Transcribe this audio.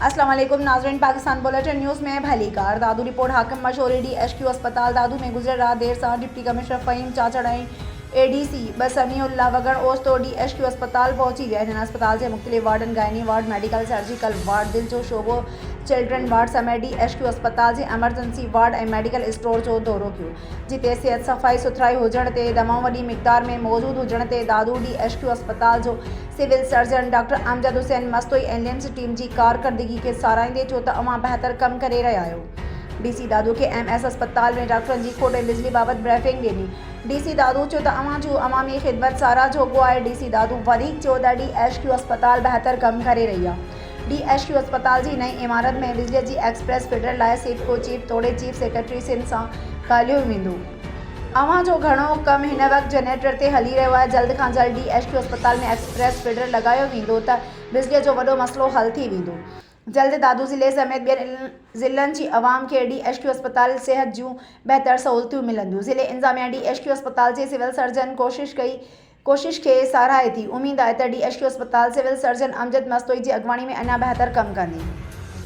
अस्सलाम वालेकुम नाज़रीन, पाकिस्तान बुलेटिन न्यूज़ में भली कार दादू रिपोर्ट हाकिम मशहूरी DHQ अस्पताल दादू में गुजर रात देर सां डिप्टी कमिश्नर फ़हीम चाचड़ाई ADC बसमीउल्लाह वगण ओस्तो DHQ अस्पताल पहुंची विया आहिनि। अस्पताल जे मुख़्तलिफ़ warden gynae ward, medical surgical ward, दिल जो शोबो, चिल्ड्रन वार्ड समेत DHQ अस्पताल जे एमरजेंसी वार्ड ऐं मेडिकल स्टोर जो दौरो कयो, जिते सिहत सफ़ाई सुथराई हुजण ते दवाऊं वॾी मिक़दार में मौजूद हुजण ते दादू DHQ अस्पताल जो civil surgeon doctor Amjad Hussain Mastoi ऐं लिम्स टीम जी कारकर्दगी खे साराहींदे चयो त अवां बहितर कमु करे रहिया आहियो। DC दादू के MS अस्पताल में डॉक्टरनि जी खोट ऐं बिजली बाबति ब्रीफिंग ॾिनी। DC दादू चयो त अवां जूं अवामी ख़िदमत सारा जोॻो आहे। DC दादू वधीक चयो त DHQ अस्पताल बहितर कमु करे रही आहे। DHQ अस्पताल जी नई इमारत में बिजली जी एक्सप्रेस फीडर लाइ सिडको चीफ तोड़े चीफ सेक्रेटरी सिंध सां ॻाल्हियो वेंदो। अवां जो घणो कमु हिन वक़्तु जनरेटर ते हली रहियो आहे। जल्द खां जल्द DHQ अस्पताल में एक्सप्रेस फीडर लॻायो वेंदो त बिजलीअ जो वॾो मसइलो हल थी वेंदो। जल्द दादू ज़िले समेत ॿियनि ज़िलनि जी अवाम खे DHQ अस्पताल सिहत जूं बहितर सहूलियतूं मिलंदियूं। ज़िले इंतज़ामिया DHQ अस्पताल जे सिविल सर्जन कोशिश खे साराहे थी। उमीद आहे त DHQ अस्पताल सिविल सर्जन अमजद मस्तोई जी अॻवानी में अञा बहितर कमु कंदी।